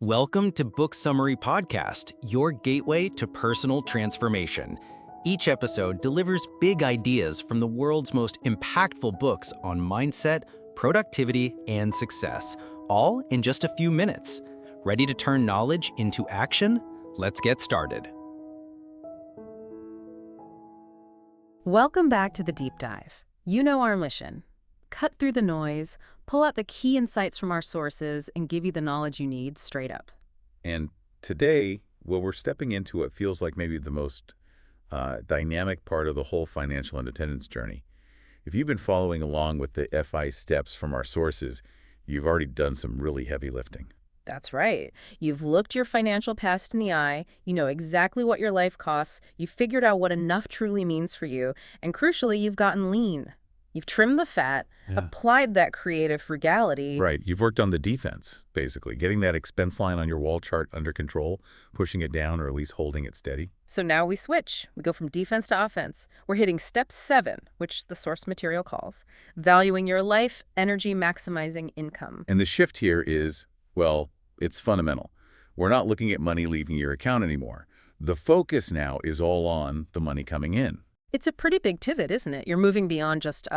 Welcome to Book Summary Podcast, your gateway to personal transformation. Each episode delivers big ideas from the world's most impactful books on mindset, productivity, and success, all in just a few minutes. Ready to turn knowledge into action? Let's get started. Welcome back to the Deep Dive. You know our mission. Cut through the noise, pull out the key insights from our sources, and give you the knowledge you need straight up. And today, well, we're stepping into what feels like maybe the most dynamic part of the whole financial independence journey. If you've been following along with the FI steps from our sources, you've already done some really heavy lifting. That's right. You've looked your financial past in the eye, you know exactly what your life costs, you've figured out what enough truly means for you, and crucially, you've gotten lean. You've trimmed the fat, applied that creative frugality. Right. You've worked on the defense, basically, getting that expense line on your wall chart under control, pushing it down, or at least holding it steady. So now we switch. We go from defense to offense. We're hitting step 7, which the source material calls valuing your life, energy, maximizing income. And the shift here is, well, it's fundamental. We're not looking at money leaving your account anymore. The focus now is all on the money coming in. It's a pretty big pivot, isn't it? You're moving beyond just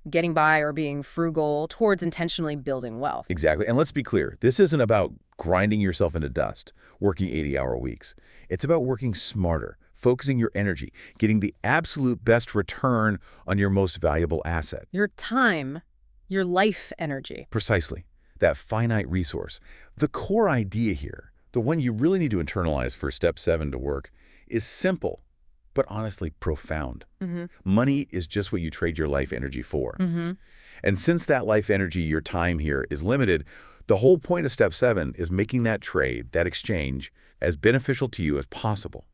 getting by or being frugal towards intentionally building wealth. Exactly. And let's be clear, this isn't about grinding yourself into dust, working 80-hour weeks. It's about working smarter, focusing your energy, getting the absolute best return on your most valuable asset. Your time, your life energy. Precisely. That finite resource. The core idea here, the one you really need to internalize for step 7 to work, is simple, but honestly profound. Money is just what you trade your life energy for. And since that life energy, your time here, is limited, the whole point of step 7 is making that trade, that exchange, as beneficial to you as possible.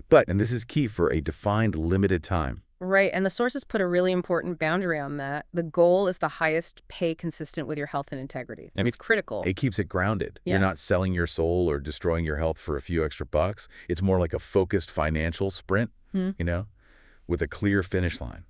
But, and this is key, for a defined limited time. Right, and the sources put a really important boundary on that. The goal is the highest pay consistent with your health and integrity. It's critical. It keeps it grounded. Yeah. You're not selling your soul or destroying your health for a few extra bucks. It's more like a focused financial sprint, with a clear finish line.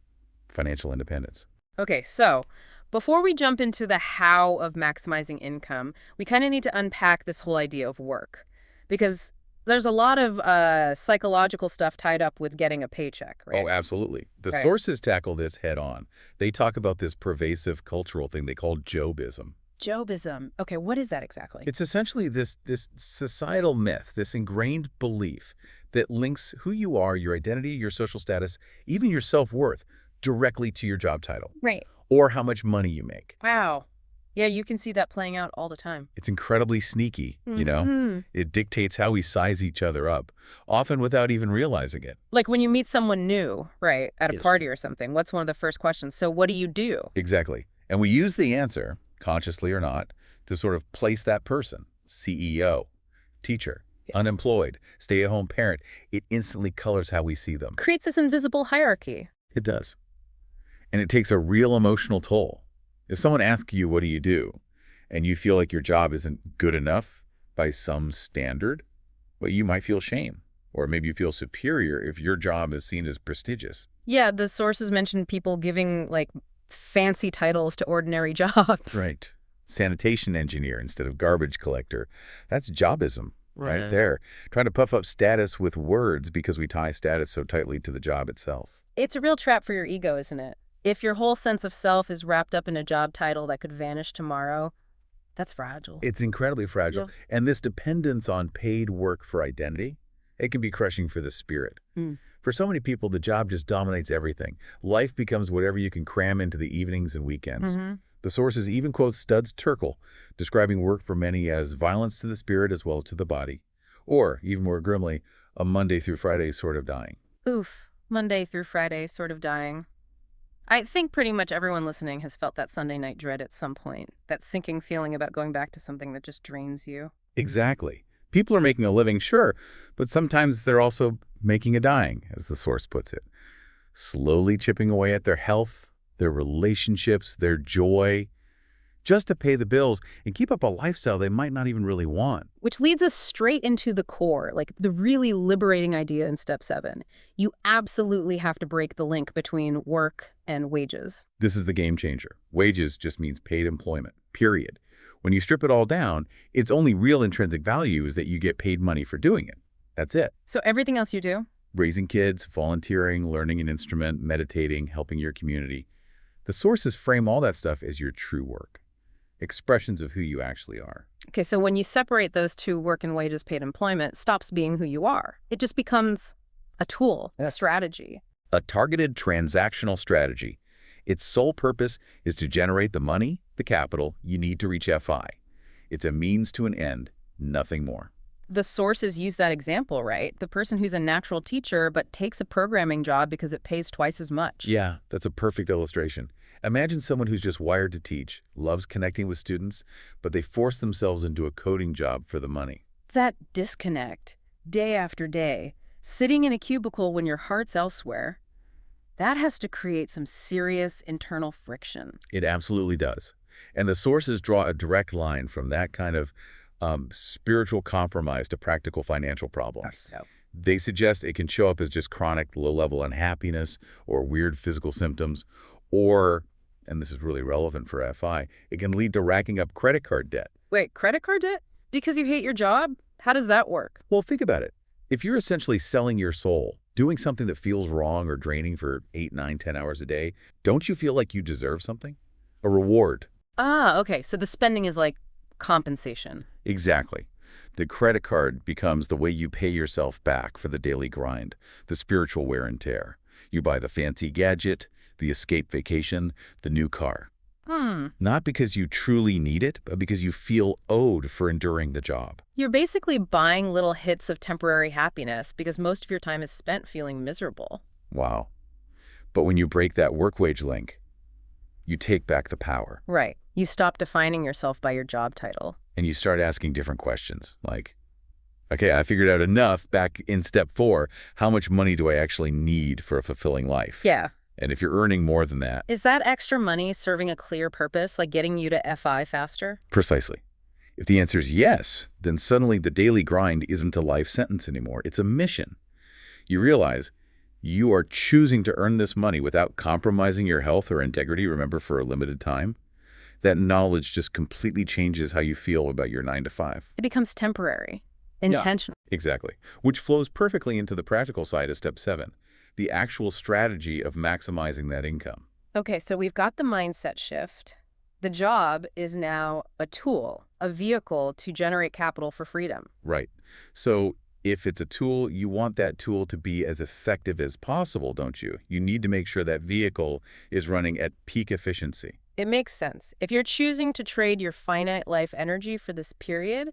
Financial independence. Okay, so before we jump into the how of maximizing income, we kind of need to unpack this whole idea of work. Because there's a lot of psychological stuff tied up with getting a paycheck, right? Oh, absolutely. The Right. sources tackle this head on. They talk about this pervasive cultural thing they call Jobism. Jobism. Okay, what is that exactly? It's essentially this societal myth, this ingrained belief that links who you are, your identity, your social status, even your self-worth, directly to your job title. Right. Or how much money you make. Wow. Yeah, you can see that playing out all the time. It's incredibly sneaky, you know? It dictates how we size each other up, often without even realizing it. Like when you meet someone new, right, at a Yes. party or something, what's one of the first questions? So what do you do? Exactly. And we use the answer, consciously or not, to sort of place that person. CEO, teacher, unemployed, stay-at-home parent. It instantly colors how we see them. Creates this invisible hierarchy. It does. And it takes a real emotional toll. If someone asks you, what do you do? And you feel like your job isn't good enough by some standard, well, you might feel shame. Or maybe you feel superior if your job is seen as prestigious. Yeah, the sources mentioned people giving, like, fancy titles to ordinary jobs. Right. Sanitation engineer instead of garbage collector. That's jobism right there. Trying to puff up status with words because we tie status so tightly to the job itself. It's a real trap for your ego, isn't it? If your whole sense of self is wrapped up in a job title that could vanish tomorrow, that's fragile. It's incredibly fragile. Yeah. And this dependence on paid work for identity, it can be crushing for the spirit. For so many people, the job just dominates everything. Life becomes whatever you can cram into the evenings and weekends. The sources even quote Studs Terkel, describing work for many as violence to the spirit as well as to the body. Or, even more grimly, a Monday through Friday sort of dying. Oof. Monday through Friday sort of dying. I think pretty much everyone listening has felt that Sunday night dread at some point. That sinking feeling about going back to something that just drains you. Exactly. People are making a living, sure, but sometimes they're also making a dying, as the source puts it. Slowly chipping away at their health, their relationships, their joy, just to pay the bills and keep up a lifestyle they might not even really want. Which leads us straight into the core, like the really liberating idea in step 7. You absolutely have to break the link between work and wages. This is the game changer. Wages just means paid employment, period. When you strip it all down, its only real intrinsic value is that you get paid money for doing it. That's it. So everything else you do? Raising kids, volunteering, learning an instrument, meditating, helping your community. The sources frame all that stuff as your true work, expressions of who you actually are. Okay, so when you separate those two, work and wages paid employment, it stops being who you are. It just becomes a tool, a strategy. A targeted transactional strategy. Its sole purpose is to generate the money, the capital, you need to reach FI. It's a means to an end, nothing more. The sources use that example, right? The person who's a natural teacher but takes a programming job because it pays twice as much. Yeah, that's a perfect illustration. Imagine someone who's just wired to teach, loves connecting with students, but they force themselves into a coding job for the money. That disconnect, day after day, sitting in a cubicle when your heart's elsewhere, that has to create some serious internal friction. It absolutely does. And the sources draw a direct line from that kind of spiritual compromise to practical financial problems. Yep. They suggest it can show up as just chronic low-level unhappiness or weird physical symptoms, or, and this is really relevant for FI, it can lead to racking up credit card debt. Wait, credit card debt? Because you hate your job? How does that work? Well, think about it. If you're essentially selling your soul, doing something that feels wrong or draining for 8, 9, 10 hours a day, don't you feel like you deserve something? A reward. Ah, okay, so the spending is like compensation. Exactly. The credit card becomes the way you pay yourself back for the daily grind, the spiritual wear and tear. You buy the fancy gadget, the escape vacation, the new car. Not because you truly need it, but because you feel owed for enduring the job. You're basically buying little hits of temporary happiness because most of your time is spent feeling miserable. Wow. But when you break that work wage link, you take back the power. Right. You stop defining yourself by your job title. And you start asking different questions, like, okay, I figured out enough back in step 4. How much money do I actually need for a fulfilling life? Yeah. And if you're earning more than that... Is that extra money serving a clear purpose, like getting you to FI faster? Precisely. If the answer is yes, then suddenly the daily grind isn't a life sentence anymore. It's a mission. You realize you are choosing to earn this money without compromising your health or integrity, remember, for a limited time. That knowledge just completely changes how you feel about your 9 to 5. It becomes temporary, intentional. Yeah, exactly. Which flows perfectly into the practical side of step 7, the actual strategy of maximizing that income. Okay, so we've got the mindset shift. The job is now a tool, a vehicle to generate capital for freedom. Right. So if it's a tool, you want that tool to be as effective as possible, don't you? You need to make sure that vehicle is running at peak efficiency. It makes sense. If you're choosing to trade your finite life energy for this period,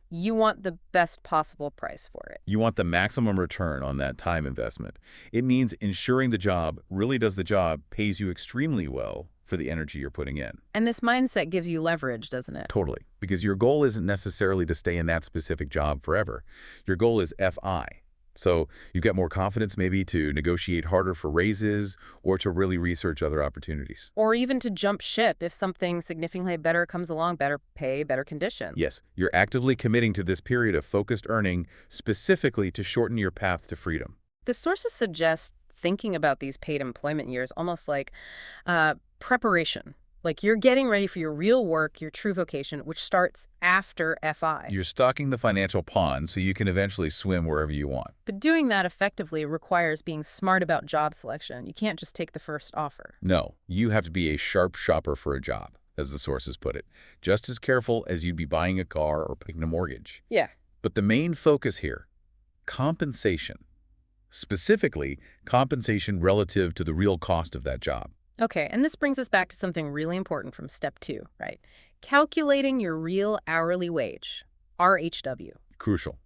you want the best possible price for it. You want the maximum return on that time investment. It means ensuring the job really does the job, pays you extremely well for the energy you're putting in. And this mindset gives you leverage, doesn't it? Totally. Because your goal isn't necessarily to stay in that specific job forever. Your goal is FI. So you get more confidence maybe to negotiate harder for raises or to really research other opportunities. Or even to jump ship if something significantly better comes along, better pay, better conditions. Yes, you're actively committing to this period of focused earning specifically to shorten your path to freedom. The sources suggest thinking about these paid employment years almost like preparation. Like you're getting ready for your real work, your true vocation, which starts after FI. You're stocking the financial pond so you can eventually swim wherever you want. But doing that effectively requires being smart about job selection. You can't just take the first offer. No, you have to be a sharp shopper for a job, as the sources put it. Just as careful as you'd be buying a car or picking a mortgage. Yeah. But the main focus here, compensation. Specifically, compensation relative to the real cost of that job. Okay, and this brings us back to something really important from step 2, right? Calculating your real hourly wage, RHW. Crucial.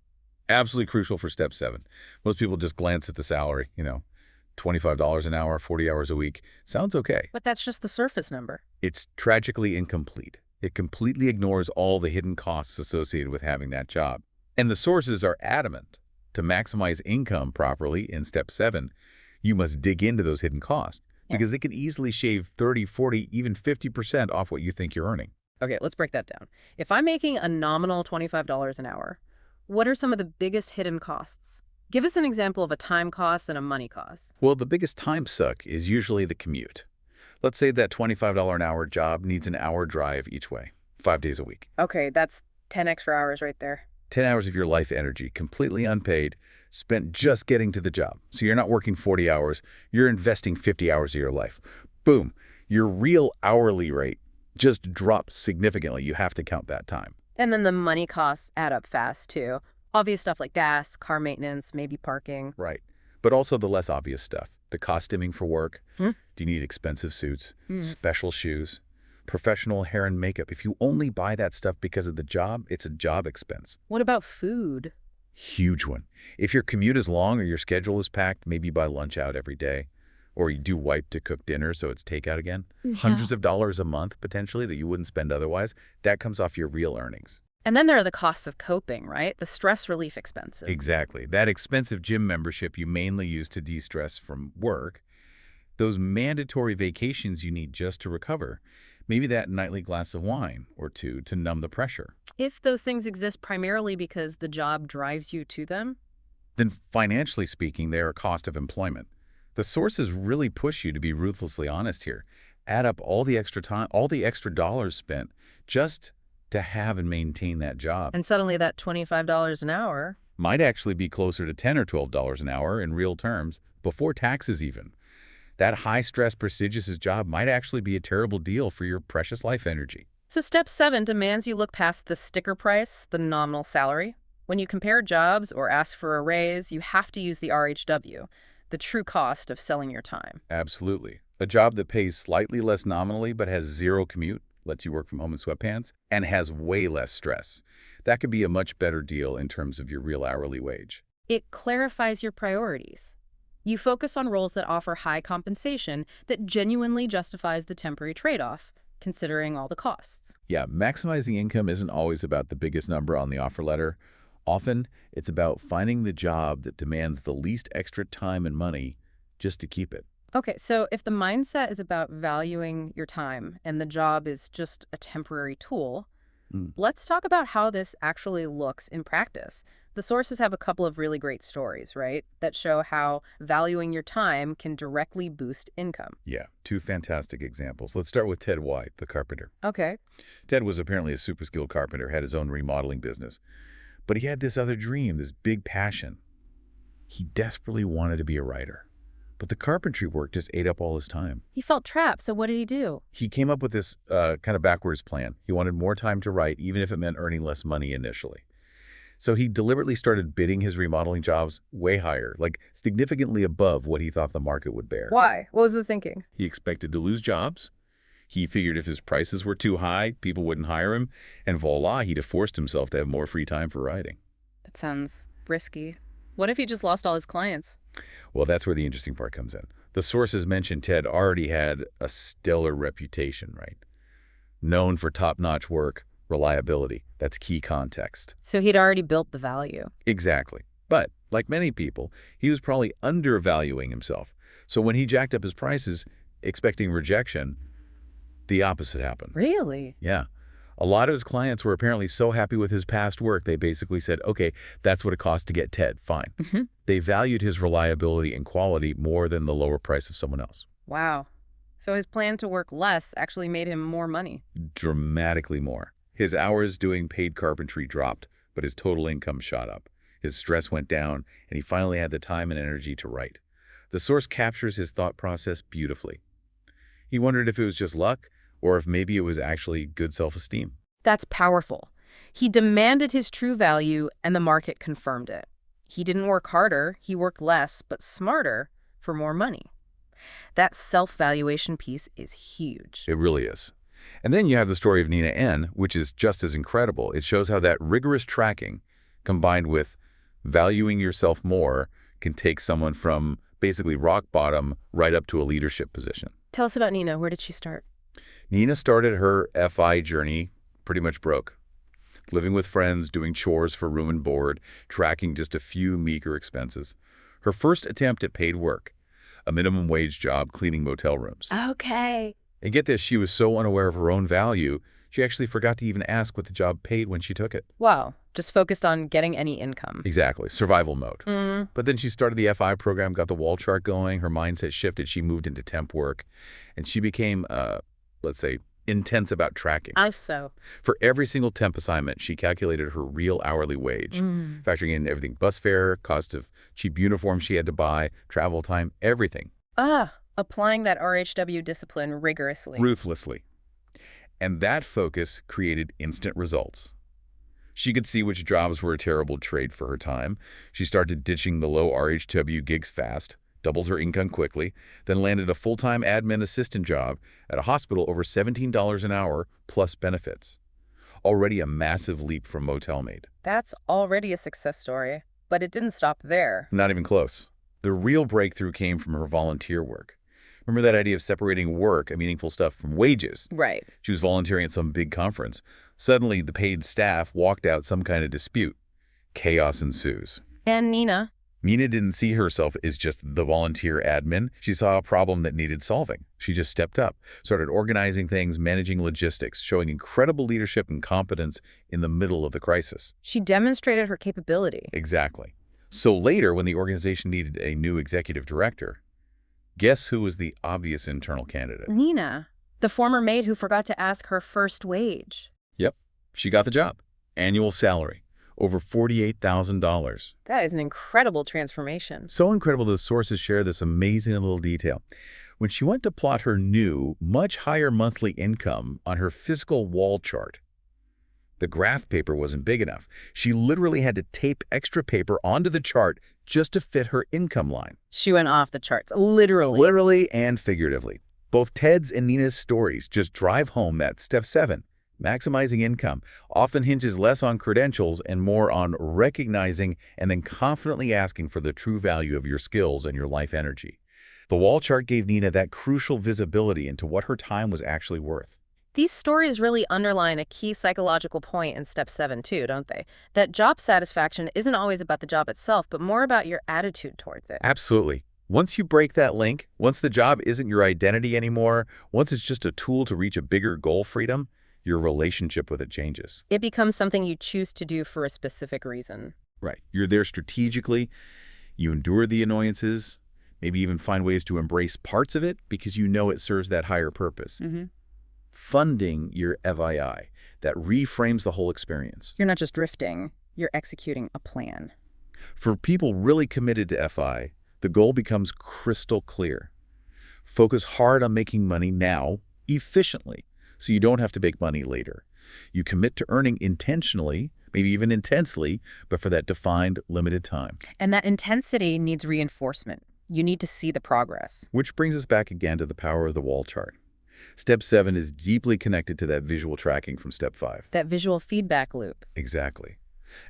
Absolutely crucial for step 7. Most people just glance at the salary, $25 an hour, 40 hours a week. Sounds okay. But that's just the surface number. It's tragically incomplete. It completely ignores all the hidden costs associated with having that job. And the sources are adamant. To maximize income properly in step 7, you must dig into those hidden costs. Because they can easily shave 30, 40, even 50% off what you think you're earning. Okay, let's break that down. If I'm making a nominal $25 an hour, what are some of the biggest hidden costs? Give us an example of a time cost and a money cost. Well, the biggest time suck is usually the commute. Let's say that $25 an hour job needs an hour drive each way. 5 days a week. Okay, that's 10 extra hours right there. 10 hours of your life energy, completely unpaid, spent just getting to the job. So you're not working 40 hours, you're investing 50 hours of your life. Boom, your real hourly rate just dropped significantly. You have to count that time. And then the money costs add up fast, too. Obvious stuff like gas, car maintenance, maybe parking. Right. But also the less obvious stuff. The costuming for work. Hmm? Do you need expensive suits, special shoes, professional hair and makeup? If you only buy that stuff because of the job, it's a job expense. What about food? Huge one. If your commute is long or your schedule is packed, maybe you buy lunch out every day. Or you do wipe to cook dinner so it's takeout again. Hundreds of dollars a month, potentially, that you wouldn't spend otherwise. That comes off your real earnings. And then there are the costs of coping, right? The stress relief expenses. Exactly. That expensive gym membership you mainly use to de-stress from work. Those mandatory vacations you need just to recover. Maybe that nightly glass of wine or two to numb the pressure. If those things exist primarily because the job drives you to them? Then financially speaking, they are a cost of employment. The sources really push you to be ruthlessly honest here. Add up all the extra time, all the extra dollars spent just to have and maintain that job. And suddenly that $25 an hour Might actually be closer to $10 or $12 an hour in real terms, before taxes even. That high-stress, prestigious job might actually be a terrible deal for your precious life energy. So step 7 demands you look past the sticker price, the nominal salary. When you compare jobs or ask for a raise, you have to use the RHW, the true cost of selling your time. Absolutely. A job that pays slightly less nominally but has zero commute, lets you work from home in sweatpants, and has way less stress. That could be a much better deal in terms of your real hourly wage. It clarifies your priorities. You focus on roles that offer high compensation that genuinely justifies the temporary trade-off, considering all the costs. Yeah, maximizing income isn't always about the biggest number on the offer letter. Often, it's about finding the job that demands the least extra time and money just to keep it. Okay, so if the mindset is about valuing your time and the job is just a temporary tool, let's talk about how this actually looks in practice. The sources have a couple of really great stories, right, that show how valuing your time can directly boost income. Yeah, 2 fantastic examples. Let's start with Ted White, the carpenter. Okay. Ted was apparently a super skilled carpenter, had his own remodeling business. But he had this other dream, this big passion. He desperately wanted to be a writer. But the carpentry work just ate up all his time. He felt trapped, so what did he do? He came up with this kind of backwards plan. He wanted more time to write, even if it meant earning less money initially. So he deliberately started bidding his remodeling jobs way higher, like significantly above what he thought the market would bear. Why? What was the thinking? He expected to lose jobs. He figured if his prices were too high, people wouldn't hire him. And voila, he'd have forced himself to have more free time for writing. That sounds risky. What if he just lost all his clients? Well, that's where the interesting part comes in. The sources mentioned Ted already had a stellar reputation, right? Known for top-notch work, reliability. That's key context. So he'd already built the value. Exactly. But, like many people, he was probably undervaluing himself. So when he jacked up his prices, expecting rejection, the opposite happened. Really? Yeah. A lot of his clients were apparently so happy with his past work, they basically said, okay, that's what it costs to get Ted, fine. They valued his reliability and quality more than the lower price of someone else. Wow. So his plan to work less actually made him more money. Dramatically more. His hours doing paid carpentry dropped, but his total income shot up. His stress went down, and he finally had the time and energy to write. The source captures his thought process beautifully. He wondered if it was just luck, or if maybe it was actually good self-esteem. That's powerful. He demanded his true value, and the market confirmed it. He didn't work harder, he worked less, but smarter for more money. That self-valuation piece is huge. It really is. And then you have the story of Nina N., which is just as incredible. It shows how that rigorous tracking, combined with valuing yourself more, can take someone from basically rock bottom right up to a leadership position. Tell us about Nina. Where did she start? Nina started her FI journey pretty much broke. Living with friends, doing chores for room and board, tracking just a few meager expenses. Her first attempt at paid work, a minimum wage job cleaning motel rooms. Okay. And get this, she was so unaware of her own value, she actually forgot to even ask what the job paid when she took it. Wow. Just focused on getting any income. Exactly. Survival mode. But then she started the FI program, got the wall chart going, her mindset shifted, she moved into temp work, and she became, let's say, intense about tracking. So. For every single temp assignment, she calculated her real hourly wage, factoring in everything: bus fare, cost of cheap uniforms she had to buy, travel time, everything. Applying that RHW discipline rigorously. Ruthlessly. And that focus created instant results. She could see which jobs were a terrible trade for her time. She started ditching the low RHW gigs fast, doubled her income quickly, then landed a full-time admin assistant job at a hospital over $17 an hour plus benefits. Already a massive leap from motel maid. That's already a success story, but it didn't stop there. Not even close. The real breakthrough came from her volunteer work. Remember that idea of separating work and meaningful stuff from wages? Right. She was volunteering at some big conference. Suddenly, the paid staff walked out some kind of dispute. Chaos ensues. And Nina? Nina didn't see herself as just the volunteer admin. She saw a problem that needed solving. She just stepped up, started organizing things, managing logistics, showing incredible leadership and competence in the middle of the crisis. She demonstrated her capability. Exactly. So later, when the organization needed a new executive director, guess who was the obvious internal candidate? Nina, the former maid who forgot to ask her first wage. Yep, she got the job. Annual salary, over $48,000. That is an incredible transformation. So incredible the sources share this amazing little detail. When she went to plot her new, much higher monthly income on her physical wall chart, the graph paper wasn't big enough. She literally had to tape extra paper onto the chart just to fit her income line. She went off the charts, literally. Literally and figuratively. Both Ted's and Nina's stories just drive home that step 7, maximizing income, often hinges less on credentials and more on recognizing and then confidently asking for the true value of your skills and your life energy. The wall chart gave Nina that crucial visibility into what her time was actually worth. These stories really underline a key psychological point in step 7 too, don't they? That job satisfaction isn't always about the job itself, but more about your attitude towards it. Absolutely. Once you break that link, once the job isn't your identity anymore, once it's just a tool to reach a bigger goal, freedom, your relationship with it changes. It becomes something you choose to do for a specific reason. Right. You're there strategically. You endure the annoyances, maybe even find ways to embrace parts of it because you know it serves that higher purpose. Funding your FII, that reframes the whole experience. You're not just drifting, you're executing a plan. For people really committed to FI, the goal becomes crystal clear. Focus hard on making money now, efficiently, so you don't have to make money later. You commit to earning intentionally, maybe even intensely, but for that defined, limited time. And that intensity needs reinforcement. You need to see the progress. Which brings us back again to the power of the wall chart. Step 7 is deeply connected to that visual tracking from Step 5. That visual feedback loop. Exactly.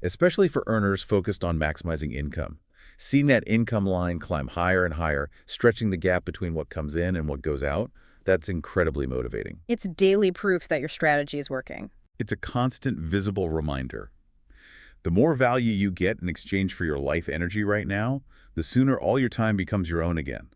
Especially for earners focused on maximizing income. Seeing that income line climb higher and higher, stretching the gap between what comes in and what goes out, that's incredibly motivating. It's daily proof that your strategy is working. It's a constant, visible reminder. The more value you get in exchange for your life energy right now, the sooner all your time becomes your own again.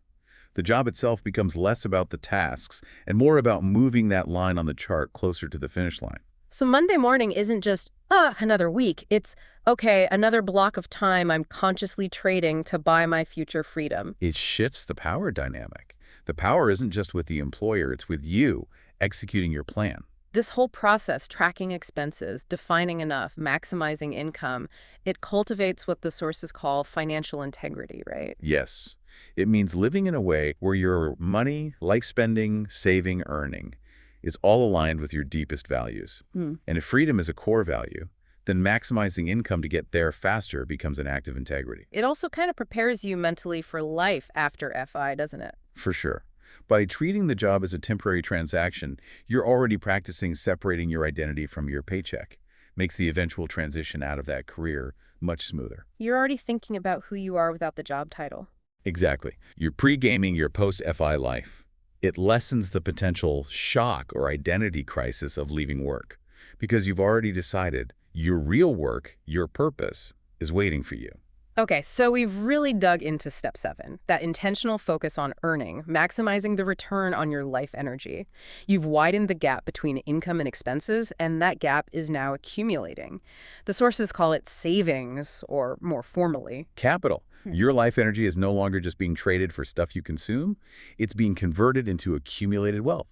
The job itself becomes less about the tasks and more about moving that line on the chart closer to the finish line. So Monday morning isn't just, another week. It's, okay, another block of time I'm consciously trading to buy my future freedom. It shifts the power dynamic. The power isn't just with the employer, it's with you executing your plan. This whole process, tracking expenses, defining enough, maximizing income, it cultivates what the sources call financial integrity, right? Yes. It means living in a way where your money, life spending, saving, earning is all aligned with your deepest values. And if freedom is a core value, then maximizing income to get there faster becomes an act of integrity. It also kind of prepares you mentally for life after FI, doesn't it? For sure. By treating the job as a temporary transaction, you're already practicing separating your identity from your paycheck. Makes the eventual transition out of that career much smoother. You're already thinking about who you are without the job title. Exactly. You're pre-gaming your post-FI life. It lessens the potential shock or identity crisis of leaving work because you've already decided your real work, your purpose, is waiting for you. Okay, so we've really dug into step 7, that intentional focus on earning, maximizing the return on your life energy. You've widened the gap between income and expenses, and that gap is now accumulating. The sources call it savings, or more formally, capital. Your life energy is no longer just being traded for stuff you consume. It's being converted into accumulated wealth.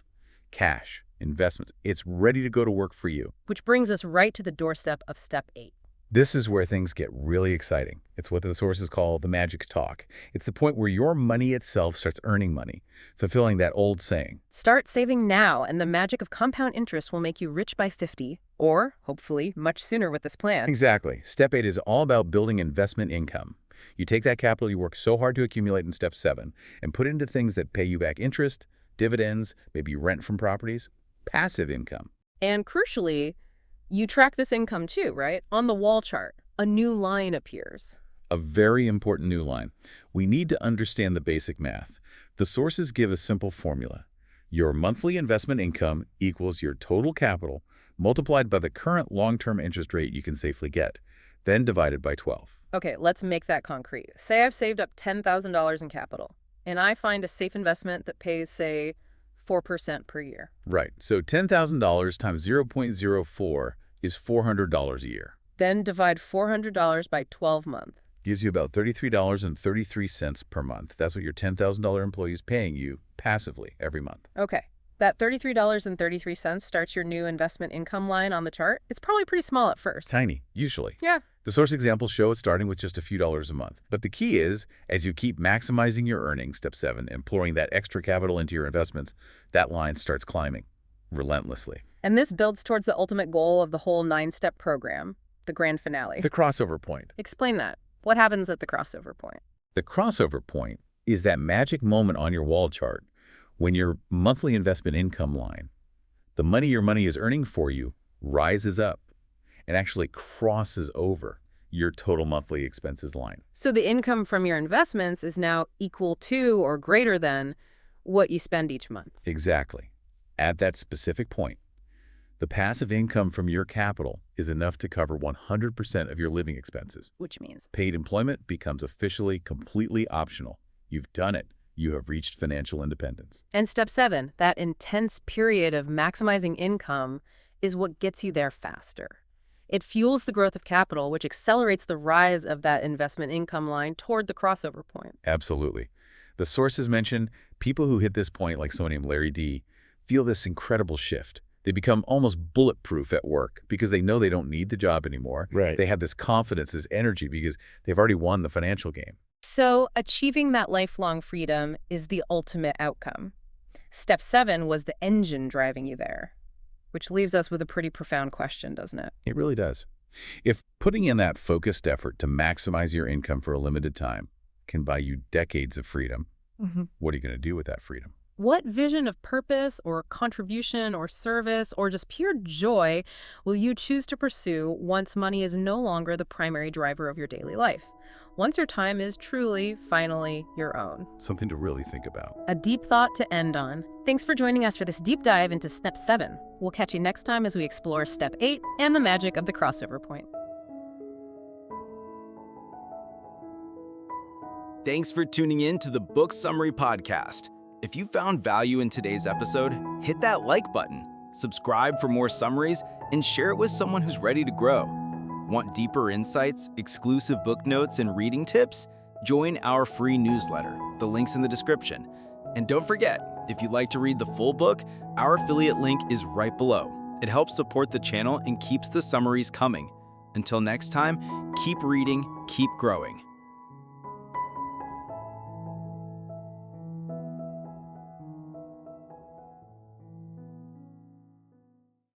Cash, investments. It's ready to go to work for you. Which brings us right to the doorstep of step 8. This is where things get really exciting. It's what the sources call the magic talk. It's the point where your money itself starts earning money, fulfilling that old saying. Start saving now, and the magic of compound interest will make you rich by 50, or, hopefully, much sooner with this plan. Exactly. Step 8 is all about building investment income. You take that capital you work so hard to accumulate in step 7 and put it into things that pay you back interest, dividends, maybe rent from properties, passive income. And crucially, you track this income too, right? On the wall chart, a new line appears. A very important new line. We need to understand the basic math. The sources give a simple formula. Your monthly investment income equals your total capital multiplied by the current long-term interest rate you can safely get, then divided by 12. Okay, let's make that concrete. Say I've saved up $10,000 in capital, and I find a safe investment that pays, say, 4% per year. Right. So $10,000 times 0.04 is $400 a year. Then divide $400 by 12 months. Gives you about $33.33 per month. That's what your $10,000 employee is paying you passively every month. Okay. That $33.33 starts your new investment income line on the chart. It's probably pretty small at first. Tiny, usually. Yeah. The source examples show it starting with just a few dollars a month. But the key is, as you keep maximizing your earnings, step 7, and pouring that extra capital into your investments, that line starts climbing relentlessly. And this builds towards the ultimate goal of the whole 9-step program, the grand finale. The crossover point. Explain that. What happens at the crossover point? The crossover point is that magic moment on your wall chart when your monthly investment income line, the money your money is earning for you, rises up and actually crosses over your total monthly expenses line. So the income from your investments is now equal to or greater than what you spend each month. Exactly. At that specific point, the passive income from your capital is enough to cover 100% of your living expenses. Which means Paid employment becomes officially completely optional. You've done it. You have reached financial independence. And step 7, that intense period of maximizing income is what gets you there faster. It fuels the growth of capital, which accelerates the rise of that investment income line toward the crossover point. Absolutely. The sources mention people who hit this point, like someone named Larry D., feel this incredible shift. They become almost bulletproof at work because they know they don't need the job anymore. Right. They have this confidence, this energy because they've already won the financial game. So achieving that lifelong freedom is the ultimate outcome. Step 7 was the engine driving you there, which leaves us with a pretty profound question, doesn't it? It really does. If putting in that focused effort to maximize your income for a limited time can buy you decades of freedom, what are you going to do with that freedom? What vision of purpose or contribution or service or just pure joy will you choose to pursue once money is no longer the primary driver of your daily life? Once your time is truly, finally, your own. Something to really think about. A deep thought to end on. Thanks for joining us for this deep dive into Step 7. We'll catch you next time as we explore Step 8 and the magic of the crossover point. Thanks for tuning in to the Book Summary Podcast. If you found value in today's episode, hit that like button, subscribe for more summaries, and share it with someone who's ready to grow. Want deeper insights, exclusive book notes, and reading tips? Join our free newsletter. The link's in the description. And don't forget, if you'd like to read the full book, our affiliate link is right below. It helps support the channel and keeps the summaries coming. Until next time, keep reading, keep growing.